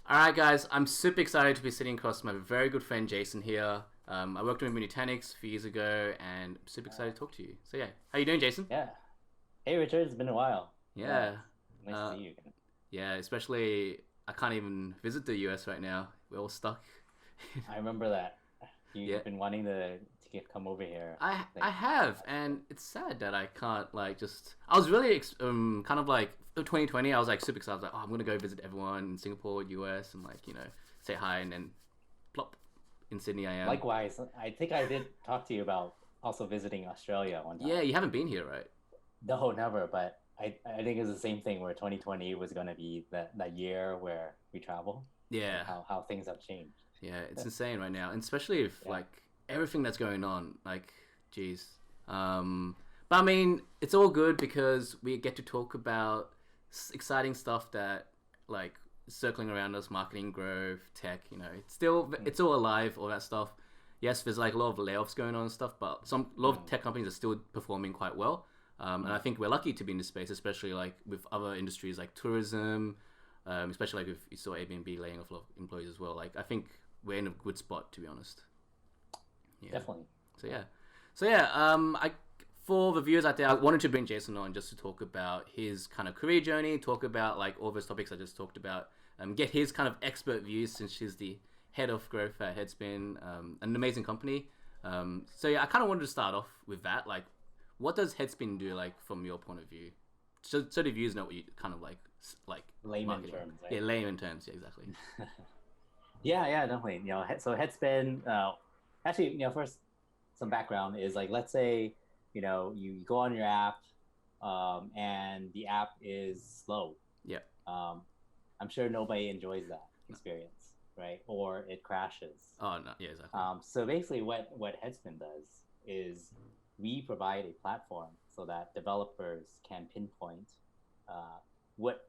Alright guys, I'm super excited to be sitting across my very good friend Jason here. I worked with him in Nutanix a few years ago and I'm super excited to talk to you. So yeah, how you doing Jason? Yeah. Hey, Richard, it's been a while. Yeah, Yeah, nice to see uh, you again. yeah, especially I can't even visit the US right now. We're all stuck. I remember that Yeah, you've been wanting to come over here. I Like, have, and it's sad that I can't like just. I was really kind of like 2020. I was like super excited. I was like, oh, I'm gonna go visit everyone in Singapore, US, and like say hi, and then plop in Sydney I am. likewise, I think I did talk to you about also visiting Australia one Yeah, time. you haven't been here, right? No, never, but I think it's the same thing where 2020 was going to be that year where we travel. Like Yeah, how things have changed. yeah, it's insane right now, and especially if Yeah. like everything that's going on, like, geez. But I mean, it's all good because we get to talk about exciting stuff that like circling around us, marketing, growth, tech. It's Mm, all alive, all that stuff. Yes, there's like a lot of layoffs going on and stuff, but a lot of mm, tech companies are still performing quite well. And I mm. think we're lucky to be in this space, especially like with other industries like tourism, especially like if you saw Airbnb laying off a lot of employees as well. Like I think we're in a good spot to be honest. Yeah. Definitely. So Yeah. yeah. So yeah. I for the viewers out there, I wanted to bring Jason on just to talk about his kind of career journey, talk about like all those topics I just talked about, get his kind of expert views since she's the head of growth at Headspin, an amazing company. So yeah, I kind of wanted to start off with that. Like, what does Headspin do, like from your point of view? So the viewers know what you kind of like Layman marketing. terms, Yeah, right? layman terms. Yeah, exactly. Yeah, yeah, definitely. So Headspin, actually, first some background is like, let's say, you go on your app, and the app is slow. Yeah. Um, I'm sure nobody enjoys that experience, right? Or it crashes. Oh no. Yeah, exactly. So basically, what Headspin does is we provide a platform so that developers can pinpoint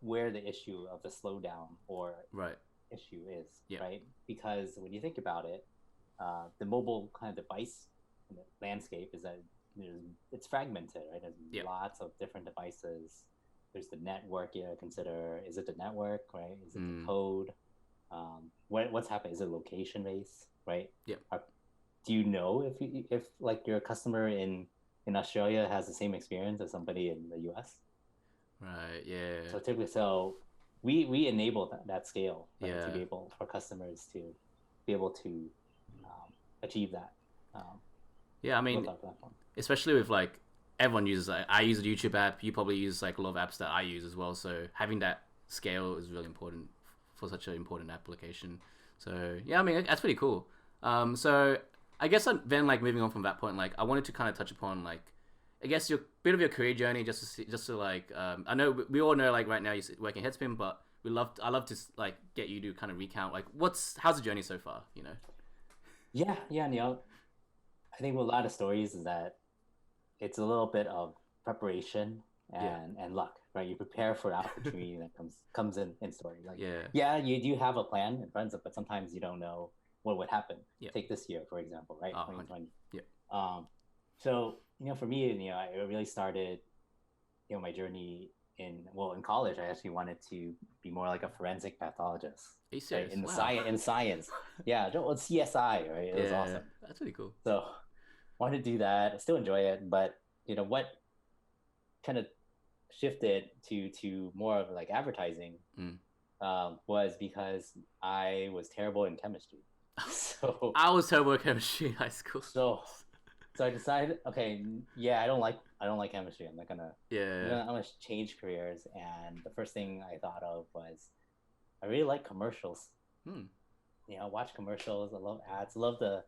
where the issue of the slowdown or Right. issue is, Yeah. right? Because when you think about it, the mobile kind of device landscape is that it's fragmented, right? There's Yeah. lots of different devices. There's the network you gotta consider. Is it the network, right? Is it the Mm, code? What's happening? Is it location based, right? yeah. Do you know if like your customer in Australia has the same experience as somebody in the US? Right. Yeah. So typically, we enable that scale, right, to be Yeah. able for customers to be able to achieve that um, Yeah. I with mean, our platform. especially with like everyone uses. Like, I use a YouTube app. You probably use like a lot of apps that I use as well. So having that scale is really important for such an important application. So yeah, I mean that's pretty cool. So I guess then like moving on from that point, like I wanted to kind of touch upon like I guess your bit of your career journey, just to like I know we all know like right now you're working Headspin, but I love to like get you to kind of recount like how's the journey so far, you know? Yeah, yeah, I think with a lot of stories is that it's a little bit of preparation Yeah, and luck, right? You prepare for opportunity that comes in story. Like, yeah, yeah, you do have a plan in front of, but sometimes you don't know what would happen. yeah. Take this year, for example, right? Oh, 100. 2020. Yeah. Um, so, for me, I really started, my journey in college. I actually wanted to be more like a forensic pathologist, Are you right? serious? Wow. In science. Yeah, well, CSI, right? It was Yeah, awesome. that's really cool. So wanted to do that. I still enjoy it, but what kind of shifted to more of like advertising Mm. was because I was terrible in chemistry. So I was terrible at chemistry in high school. so so I decided, okay, yeah, I don't like chemistry. Yeah. I'm gonna change careers, and the first thing I thought of was I really like commercials. Hmm. Watch commercials. I love ads. I love the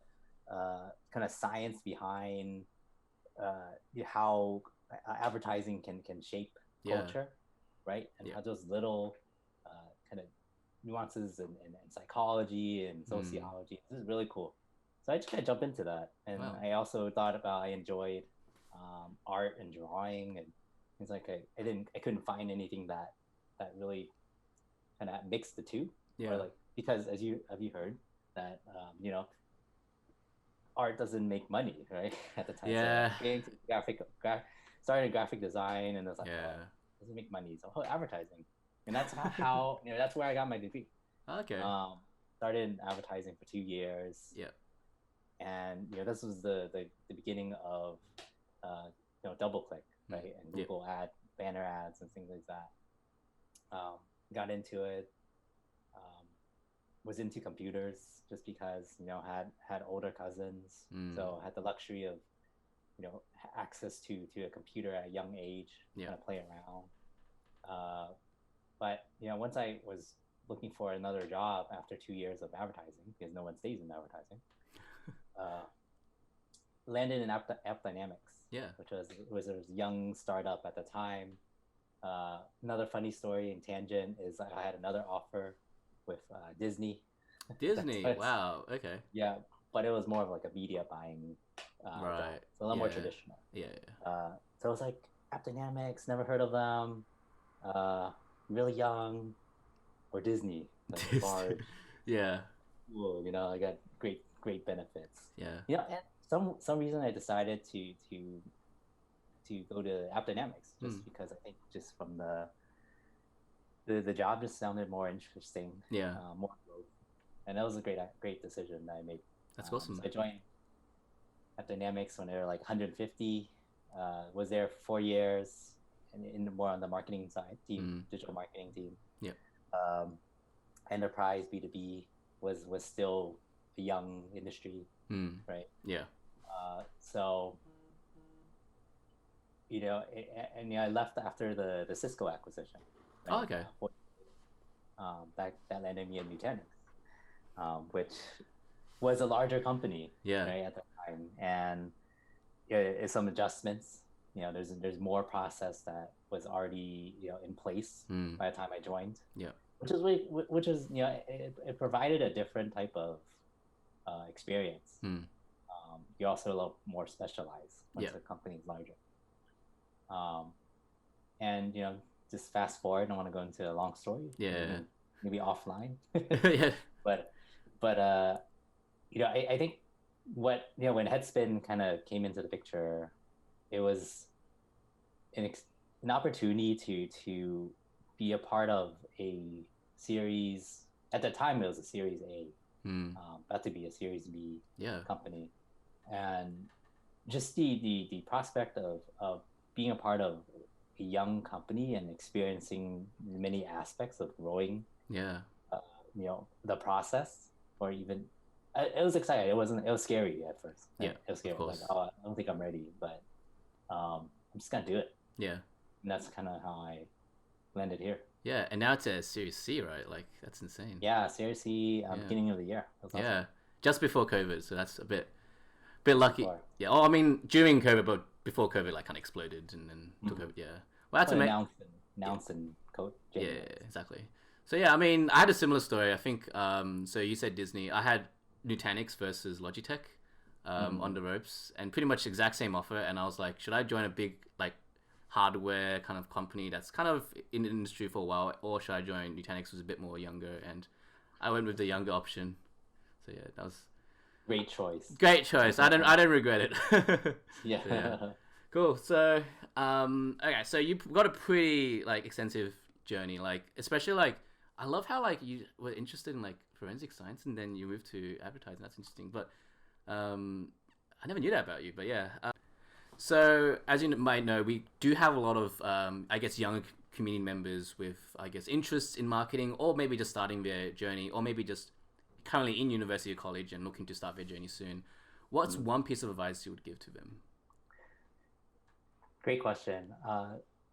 kind of science behind how advertising can shape Yeah. culture, right? And Yeah. how those little kind of nuances and psychology and Hmm. sociology. This is really cool. So I just kind of jump into that, and Wow. I also thought about I enjoyed art and drawing, and it's like I couldn't find anything that really kind of mixed the two, or Yeah. like because as you have you heard that art doesn't make money, right? At the time. So Yeah. getting to started in graphic design, and it's like, oh, Yeah. it doesn't make money. So advertising, and that's how that's where I got my degree. Okay. Um, Started in advertising for 2 years, Yeah. and this was the beginning of DoubleClick, Mm. right, and Yeah. Google banner ads and things like that. Um, got into it. Um, was into computers just because had older cousins, Mm. so had the luxury of access to a computer at a young age, Yeah. kind of play around. But once I was looking for another job after 2 years of advertising, because no one stays in advertising, uh, landed in App Dynamics, Yeah. which was a young startup at the time. Another funny story and tangent is I had another offer with Disney. Disney. Wow. Okay. Yeah, but it was more of like a media buying job, Right. so a lot more Yeah. traditional. Yeah. So it was like App Dynamics, never heard of them. Really young, or Disney, like Disney. large. Yeah. Cool, I got great benefits. Yeah. And some reason I decided to go to App Dynamics Mm. just because I think just from the job just sounded more interesting, Yeah. more growth, and that was a great decision that I made. That's So awesome. I joined App Dynamics when they were like 150. Was there for 4 years, and more on the marketing side team, digital marketing team. Yeah. Um, Enterprise B2B was still a young industry, Mm. right? Yeah. So I left after the Cisco acquisition, right? Oh, okay. That landed me at Nutanix, which was a larger company, Yeah. right, at the time, and some adjustments. There's more process that was already in place Mm. by the time I joined. Yeah. Which is it provided a different type of experience. Mm. You're also a little more specialized once Yeah. the company is larger. And just fast forward. I don't want to go into a long story. Yeah. Maybe offline. Yeah. but I think when Headspin kind of came into the picture, it was an opportunity to be a part of a series. At the time, it was a Series A, about to be a Series B company, and just the prospect of being a part of a young company and experiencing many aspects of growing, the process, or even it was exciting. It was scary at first. Right? Yeah, it was scary. of course. Like, oh, I don't think I'm ready, but I'm just gonna do it. Yeah, and that's kind of how I landed here. Yeah, and now it's a Series C, right? Like that's insane. Yeah, Series C, beginning of the year. Awesome. Yeah, just before COVID, so that's a bit lucky. Before. Yeah. Oh, I mean during COVID, but before COVID, like kind of exploded and then took over. Yeah. Well, that's amazing. Announced in code. Yeah, exactly. So yeah, I mean, I had a similar story. I think. So you said Disney. I had Nutanix versus Logitech on the ropes, and pretty much exact same offer. And I was like, should I join a big like hardware kind of company that's kind of in the industry for a while, or should I join Nutanix, was a bit more younger? And I went with the younger option. So yeah, that was great choice. Great choice. I don't regret it. Yeah. So, yeah. Cool. So okay, so you've got a pretty like extensive journey, like especially like I love how like you were interested in like forensic science and then you moved to advertising. That's interesting. But I never knew that about you. But yeah. So as you might know, we do have a lot of I guess younger community members with I guess interests in marketing, or maybe just starting their journey, or maybe just currently in university or college and looking to start their journey soon. What's one piece of advice you would give to them? Great question.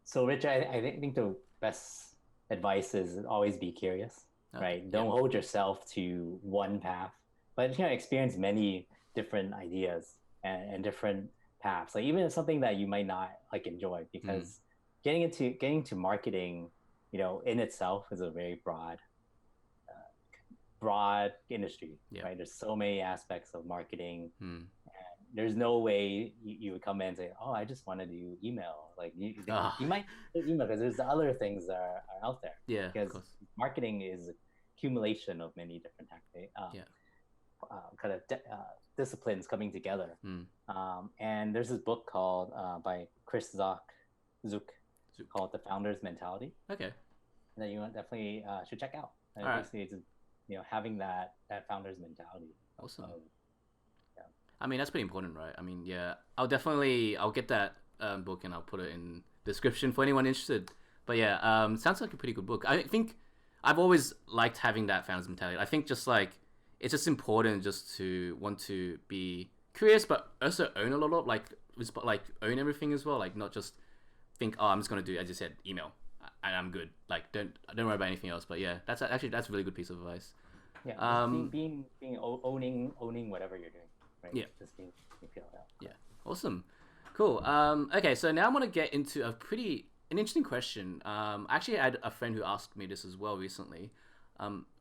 So Rich, I think the best advice is always be curious, right? Don't hold yourself to one path, but experience many different ideas and different paths. Like even if something that you might not like enjoy, because getting to marketing, in itself is a very broad industry, right? There's so many aspects of marketing. And there's no way you would come in and say, oh, I just want to do email. Like you might do email because there's other things that are out there. Yeah, because marketing is accumulation of many different kind of disciplines coming together. And there's this book called by Chris Zook called The Founder's Mentality. Okay. That you definitely should check out. Right. It's having that founder's mentality. Awesome. Yeah. I mean, that's pretty important, right? I mean, yeah, I'll get that book and I'll put it in description for anyone interested. But yeah, sounds like a pretty good book. I think I've always liked having that founder's mentality. I think just like it's just important just to want to be curious, but also own a lot of like own everything as well. Like not just think, oh, I'm just gonna do, as you said, email and I'm good. Like don't worry about anything else. But yeah, that's a really good piece of advice. Yeah, Um, owning whatever you're doing, right? yeah, Just being feel out. yeah, awesome, cool. Okay, so now I'm gonna get into an interesting question. Actually, I had a friend who asked me this as well recently.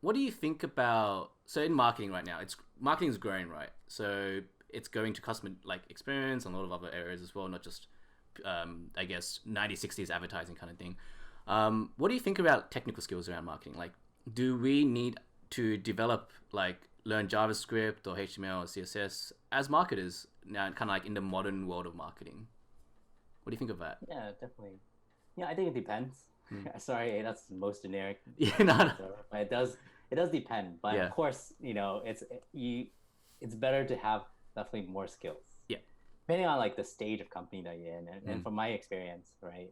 What do you think about so in marketing right now? Marketing is growing, right? So it's going to customer like experience and a lot of other areas as well, not just I guess 90s, 60s advertising kind of thing. What do you think about technical skills around marketing? Like, do we need to develop like learn JavaScript or HTML or CSS as marketers now, kind of like in the modern world of marketing? What do you think of that? Yeah, definitely. Yeah, I think it depends. Sorry, that's the most generic Yeah, no, no. answer, but it does depend. But Yeah, of course, it's better to have definitely more skills. yeah, Depending on like the stage of company that you're in, and, Mm. and from my experience, right,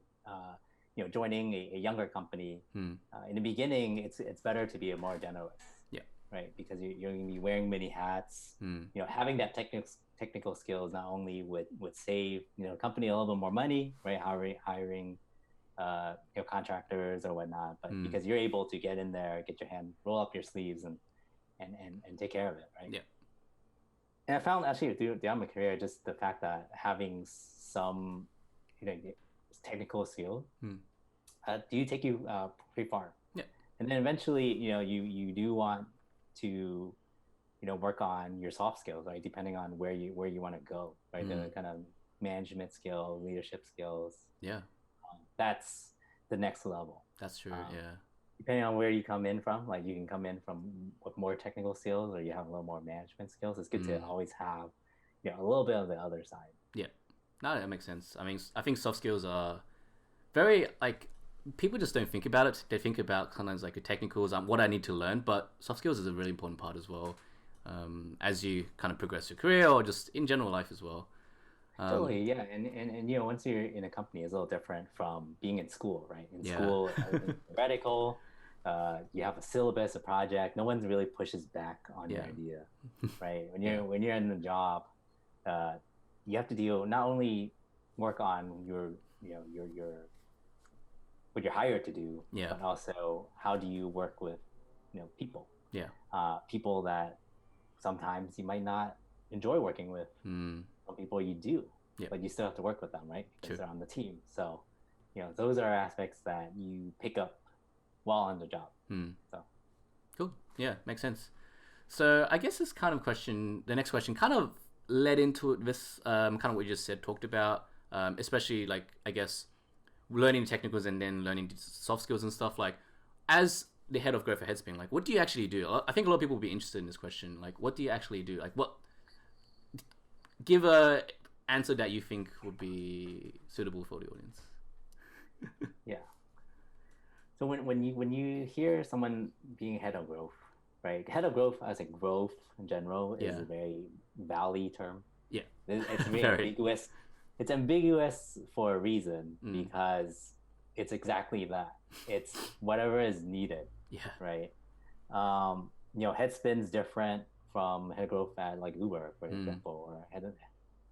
joining a younger company, Hmm. in the beginning, it's better to be a more generalist, Yeah, right, because you're going to be wearing many hats. Hmm. Having that technical skills not only would save company a little bit more money, right, hiring contractors or whatnot, but Hmm. because you're able to get in there, get your hand, roll up your sleeves, and take care of it, right? Yeah, And I found actually throughout my career, just the fact that having some, you know, technical skill, Hmm. do take you pretty far. Yeah. And then eventually, you do want to, work on your soft skills, right? Depending on where you want to go, right? The kind of management skill, leadership skills. Yeah, That's the next level. that's true. Um, Yeah. Depending on where you come in from, like you can come in from with more technical skills, or you have a little more management skills. It's good to always have, a little bit of the other side. Yeah. No, that makes sense. I mean, I think soft skills are very like people just don't think about it. They think about sometimes like the technicals, what I need to learn, but soft skills is a really important part as well. As you kind of progress your career or just in general life as well. Totally, yeah, and once you're in a company, it's a little different from being in school, right? In Yeah. school, everything's theoretical. You have a syllabus, a project. No one really pushes back on your Yeah. idea, right? When you're in the job, you have to deal not only work on your what you're hired to do, Yeah. but also how do you work with people, Yeah. people that sometimes you might not enjoy working with. Mm. Some people you do, Yeah. but you still have to work with them, right? Because True. they're on the team. So, those are aspects that you pick up while on the job. So, Cool. Yeah, makes sense. So I guess the next question kind of led into this kind of what you just said, talked about, especially like, I guess, learning technicals and then learning soft skills and stuff. Like, as the head of growth at Headspin, like, what do you actually do? I think a lot of people will be interested in this question. Like, what do you actually do? Like, give a answer that you think would be suitable for the audience. yeah. So when you hear someone being head of growth, right? Head of growth, as a growth in general, is Yeah. a very valley term. Yeah. It's very Very. ambiguous. It's ambiguous for a reason, Mm. because it's exactly that. It's whatever is needed, Yeah. right? Headspin's different from head growth at like Uber, for example,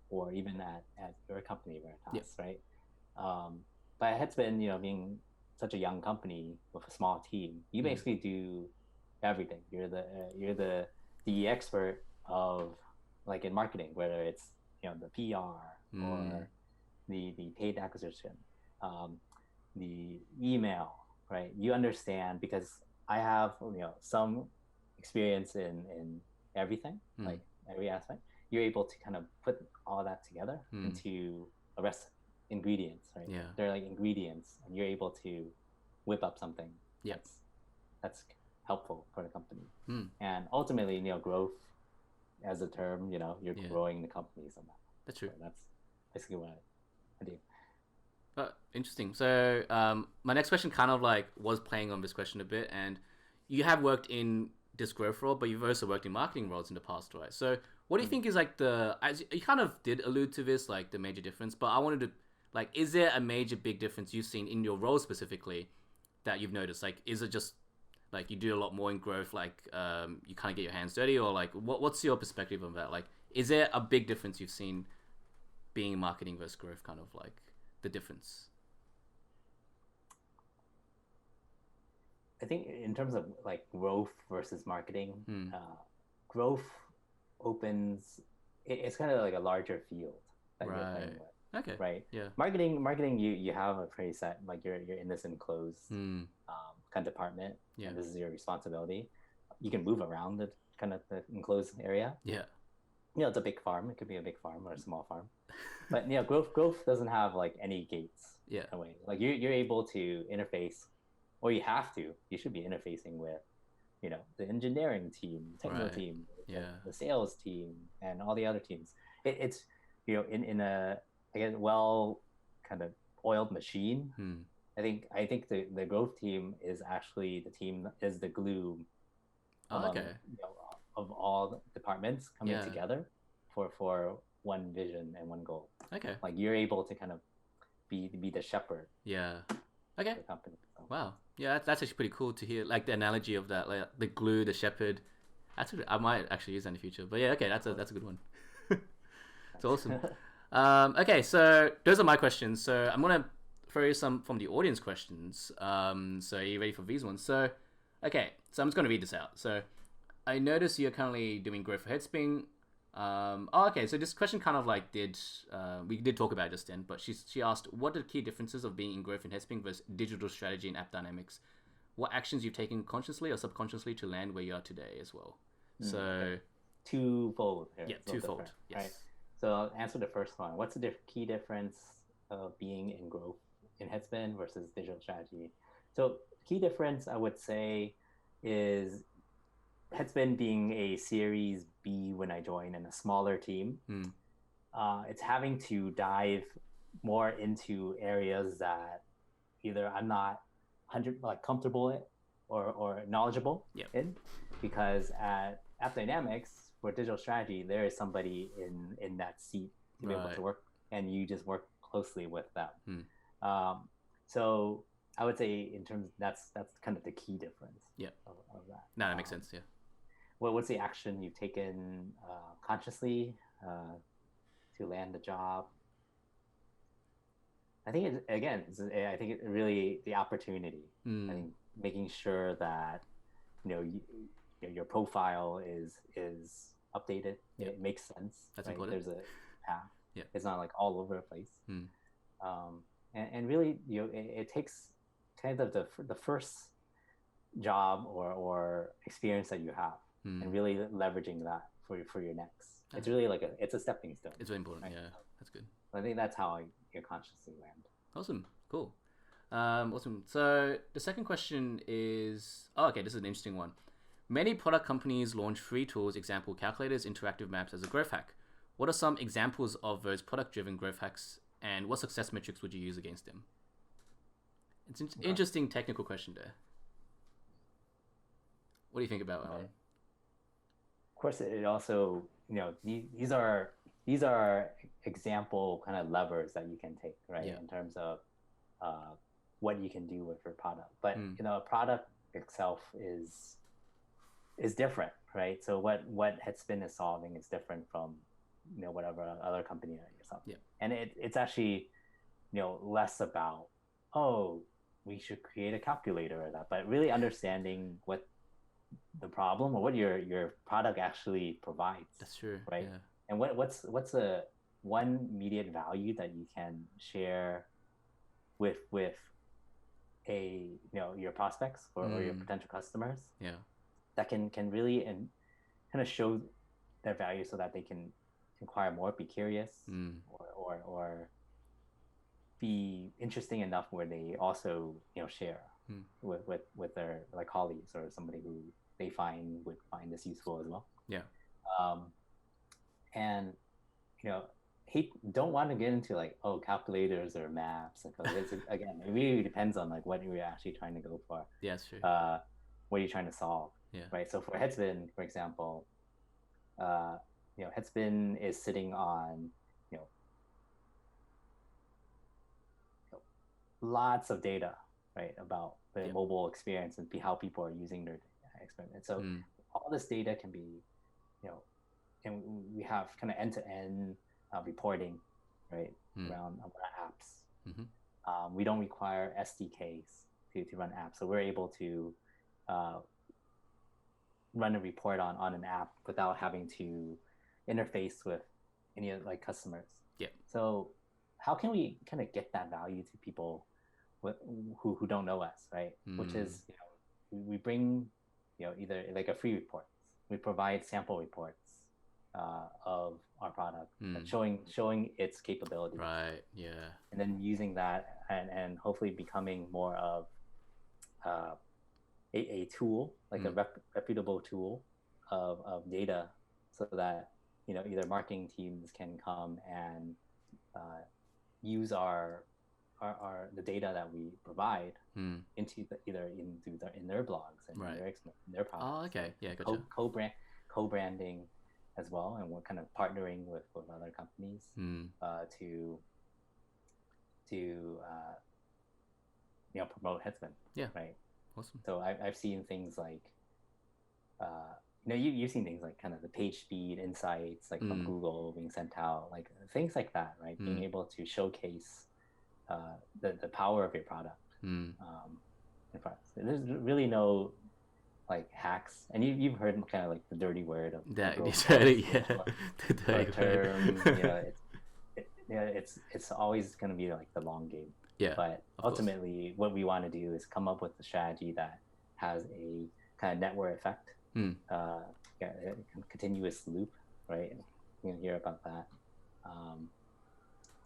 or even at your company, Veritas, right? But Headspin, being such a young company with a small team, you basically do everything. You're the expert of, like, in marketing, whether it's the PR or the paid acquisition, the email, right? You understand, because I have some experience in everything, like every aspect. You're able to kind of put all that together into a recipe, ingredients, right? Yeah. They're like ingredients, and you're able to whip up something that's helpful for the company. And ultimately, growth as a term, you're growing the company somehow. That's true. So that's basically what I do. Interesting. So my next question kind of like was playing on this question a bit, and you have worked in this growth role, but you've also worked in marketing roles in the past, right? So what do you think is like as you kind of did allude to this, like the major difference, but I wanted to, like, is there a major big difference you've seen in your role specifically that you've noticed? Like, is it just like you do a lot more in growth, like you kind of get your hands dirty, or like what's your perspective on that? Like, is there a big difference you've seen being in marketing versus growth, kind of like the difference? I think in terms of like growth versus marketing, Hmm. growth opens. It's kind of like a larger field that you're playing Right. with, Okay. right? Yeah. Marketing, you have a pretty set, like you're in this enclosed Hmm. kind of department, Yeah. and this is your responsibility. You can move around the kind of the enclosed area. Yeah. It's a big farm. It could be a big farm or a small farm, but growth doesn't have like any gates. Yeah. In a way, like you're able to interface, or you have to. You should be interfacing with, the engineering team, technical Right. team, Yeah. the sales team, and all the other teams. It's in a again well kind of oiled machine. Hmm. I think the growth team is actually the team is the glue Oh, among okay. of all departments coming Yeah. together for one vision and one goal. Okay. Like you're able to kind of be the shepherd Yeah. Okay. of the company. So, Wow. Yeah, that's actually pretty cool to hear. Like the analogy of that, like the glue, the shepherd. I might actually use that in the future. But yeah, okay, that's a good one. It's awesome. Okay, so those are my questions. So I'm gonna throw you some from the audience questions. So are you ready for these ones? So, okay, so I'm just gonna read this out. So, I notice you're currently doing growth for Headspin. Okay, so this question kind of like we did talk about it just then, but she asked, what are the key differences of being in growth in Headspin versus digital strategy and app dynamics? What actions you've taken consciously or subconsciously to land where you are today as well? So okay. Twofold here. yeah, It's a little twofold. different, Yes. right? So I'll answer the first one. What's the key difference of being in growth in Headspin versus digital strategy? So key difference I would say is Headspin being a Series B when I joined and a smaller team. Hmm. It's having to dive more into areas that either I'm not 100 like comfortable in or knowledgeable Yep. in, because at App Dynamics for digital strategy there is somebody in that seat to be able Right. to work, and you just work closely with them. Hmm. So I would say in terms that's kind of the key difference. Yeah. Of that. No, that makes sense. Yeah. What's the action you've taken consciously to land the job? I think I think it really the opportunity. Hmm. I think making sure that your profile is updated. Yep. It makes sense. That's right? important. There's a path. Yep. It's not like all over the place. Hmm. And really, it takes kind of the first job or experience that you have, and really leveraging that for your next. It's really like it's a stepping stone. It's very important. right? Yeah, that's good. I think that's how you consciously land. Awesome. Cool. Awesome. So the second question is, okay, this is an interesting one. Many product companies launch free tools, example calculators, interactive maps as a growth hack. What are some examples of those product-driven growth hacks, and what success metrics would you use against them? It's an interesting technical question there. What do you think about that one? Of course, it also these are example kind of levers that you can take, right? Yeah. In terms of what you can do with your product, but a product itself is different, right? So what Headspin is solving is different from whatever other company or something. Yeah. And it's actually less about we should create a calculator or that, but really understanding what the problem or what your product actually provides. That's true. Right. Yeah. And what's a one immediate value that you can share with a your prospects or your potential customers. Yeah. That can really and kind of show their value so that they can inquire more, be curious, or be interesting enough where they also share with their like colleagues or somebody who they would find this useful as well. Yeah. And don't want to get into like calculators or maps, because it's again it really depends on like what you're actually trying to go for. Yeah, that's true. what are you trying to solve, Yeah. right? So for Headspin, for example, Headspin is sitting on you know, lots of data, right, about the Yep. mobile experience and how people are using their experience. So Mm. all this data can be, you know, and we have kind of end-to-end reporting, right, around apps. Mm-hmm. We don't require SDKs to run apps, so we're able to uh, run a report on an app without having to interface with any of like customers. Yep. So how can we kind of get that value to people who don't know us, right? Which is, we bring, either like a free report. We provide sample reports of our product, showing its capabilities. Right. Yeah. And then using that and hopefully becoming more of a tool, like a reputable tool of data, so that either marketing teams can come and use the data that we provide into in their blogs and right. in their products. Oh, okay. Yeah, gotcha. Co-branding as well, and we're kind of partnering with other companies to promote Headspin. Yeah. Right. Awesome. So I've seen things like you've seen things like kind of the page speed insights like from Google being sent out, like things like that, right? Being able to showcase the power of your product. There's really no like hacks, and you've heard kind of like the dirty word of that the dirty term. It's always going to be like the long game. Yeah, but ultimately what we want to do is come up with a strategy that has a kind of network effect, a continuous loop, right? You hear about that,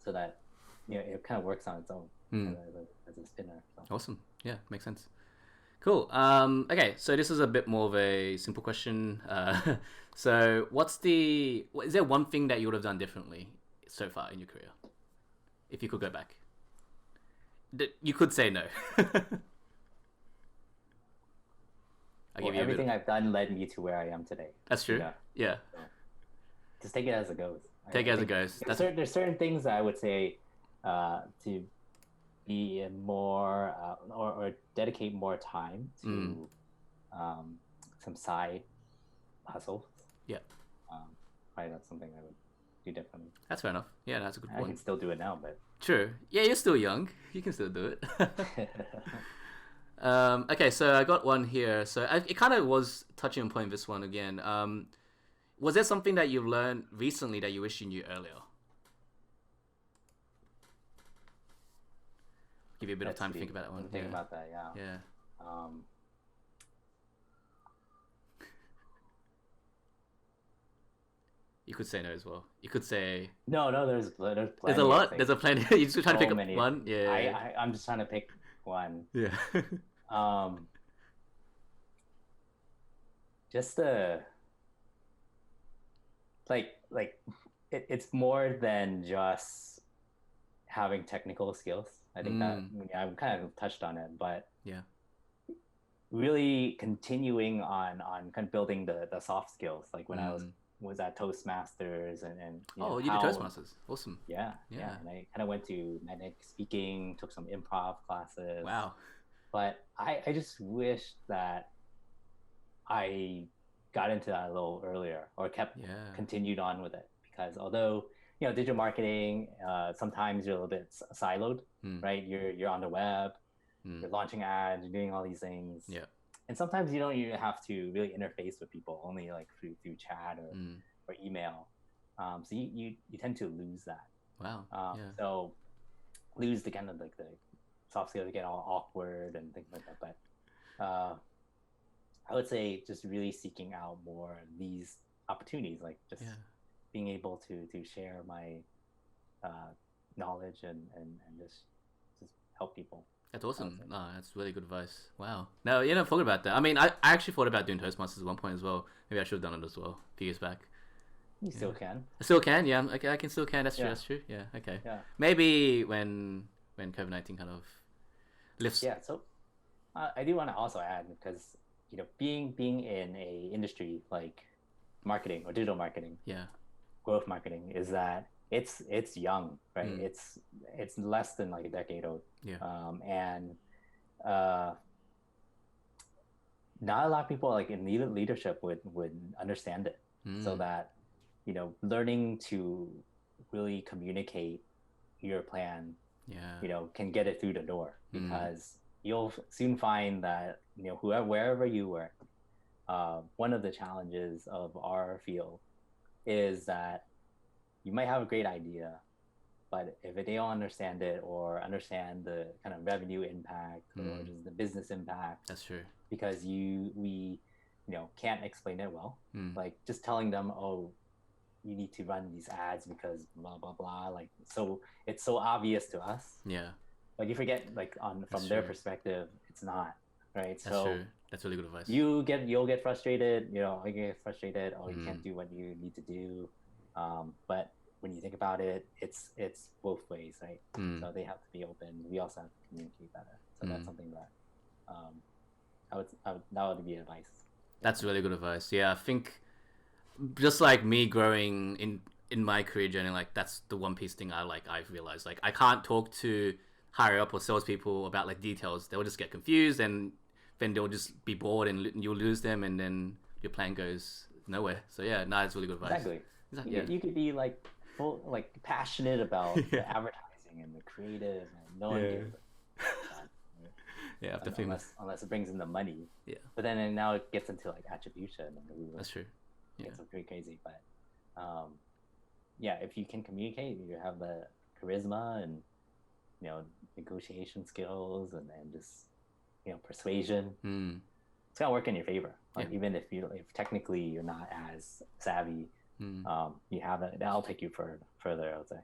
so that it kind of works on its own as a spinner. So. Awesome. Yeah, makes sense. Cool. Okay, so this is a bit more of a simple question. So is there one thing that you would have done differently so far in your career, if you could go back? You could say no. Everything I've done led me to where I am today. That's true. Yeah. So just take it as it goes. Take it as it goes. There's certain things that I would say to be more or dedicate more time to some side hustles. Yeah. Probably that's something I would do differently. That's fair enough. Yeah, that's a good point. I can still do it now, but true. Yeah, you're still young. You can still do it. Okay, so I got one here. So it kind of was touching on point this one again. Was there something that you've learned recently that you wish you knew earlier? Give you a bit of time to think about that one. Think about that, yeah. Yeah. You could say no as well. You could say no. There's plenty. There's a lot. There's a plenty. You're just trying to pick up one. Yeah. I'm just trying to pick one. Yeah. Just it's more than just having technical skills. I think that I've kind of touched on it, but yeah, really continuing on kind of building the soft skills. Like when I was at Toastmasters and you did Toastmasters. Awesome. Yeah. And I kind of went to Manic Speaking, took some improv classes. Wow. But I just wish that I got into that a little earlier or continued on with it, because although digital marketing, sometimes you're a little bit siloed, right? You're on the web, you're launching ads, you're doing all these things. Yeah. And sometimes you don't even have to really interface with people, only like through chat or email. So you tend to lose that. Wow. So lose the kind of like the soft skills, get all awkward and things like that. But I would say just really seeking out more these opportunities, like just being able to share my knowledge and just help people. That's awesome. No, that's really good advice. Wow. No, I thought about that. I mean, I actually thought about doing Toastmasters at one point as well. Maybe I should have done it as well a few years back. You still can. I still can, yeah. Okay, I can still can. That's true. That's true. Yeah. Okay. Yeah. Maybe when COVID-19 kind of lifts. Yeah. So I do want to also add, because being in a industry like marketing or digital marketing, Yeah. growth marketing, is that it's young, right? Mm. It's less than like a decade old. Yeah. And not a lot of people like in leadership would understand it. So that learning to really communicate your plan, Yeah. can get it through the door, because you'll soon find that wherever you work, one of the challenges of our field is that you might have a great idea, but if they don't understand it or understand the kind of revenue impact or just the business impact, That's true. because we can't explain it well. Like just telling them, oh, you need to run these ads because blah blah blah, like, so it's so obvious to us, Yeah. but you forget, like, from their perspective, it's not, right? That's true. That's really good advice. You'll get frustrated, I get frustrated, oh, you can't do what you need to do, but when you think about it, it's both ways, right? So they have to be open, we also have to communicate better. So that's something that that would be advice. That's really good advice. Yeah, I think just like me growing in my career journey, like that's the one piece thing I've realized, like I can't talk to higher up or salespeople about like details. They'll just get confused, and then they'll just be bored, and you'll lose them, and then your plan goes nowhere. So yeah, it's really good advice. Exactly. Yeah. You could be like passionate about the advertising and the creative, and no one gives yeah, definitely. Unless it brings in the money. Yeah. But then now it gets into like attribution. And that's true. Yeah. It's pretty crazy, but if you can communicate, you have the charisma and negotiation skills, and just persuasion. It's gonna work in your favor. Like even if technically you're not as savvy, you have it. That'll take you further. I would say.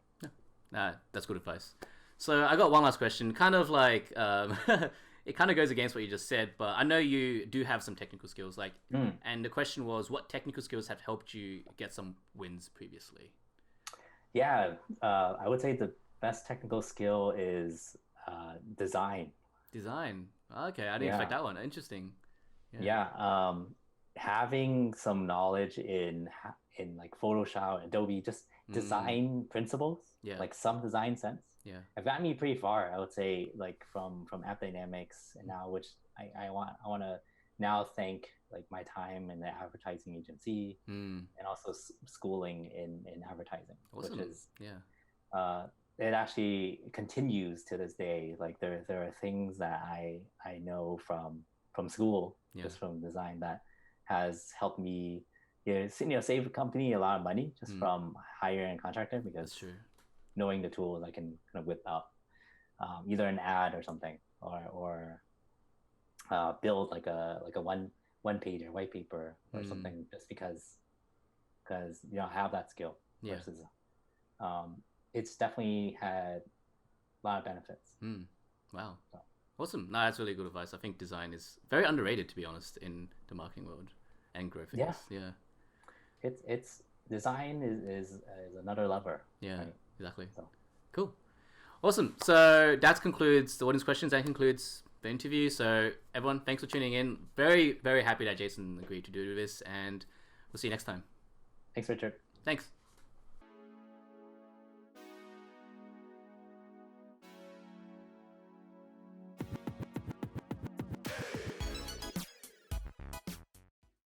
Yeah. That's good advice. So I got one last question, kind of like it kind of goes against what you just said, but I know you do have some technical skills, like, and the question was, what technical skills have helped you get some wins previously? Yeah, I would say the best technical skill is design. Design. Okay, I didn't expect that one. Interesting. Yeah. Having some knowledge in like Photoshop, Adobe, just design principles, like some design sense. Yeah, have gotten me pretty far, I would say, like from App Dynamics, and now, which I want to now thank like my time in the advertising agency, and also schooling in advertising. Awesome. Which is it actually continues to this day. Like there are things that I know from school, just from design, that has helped me save a company a lot of money just from hiring a contractor, because that's true. Knowing the tools, I can kind of whip up either an ad or something, or build like a one page or white paper or something, just because I have that skill. Versus it's definitely had a lot of benefits. Wow. So. Awesome. No, that's really good advice. I think design is very underrated, to be honest, in the marketing world and growth. Yeah. It's design is another lever. Yeah. Right? Exactly. So. Cool. Awesome. So that concludes the audience questions. That concludes the interview. So everyone, thanks for tuning in. Very, very happy that Jason agreed to do this, and we'll see you next time. Thanks, Richard. Thanks.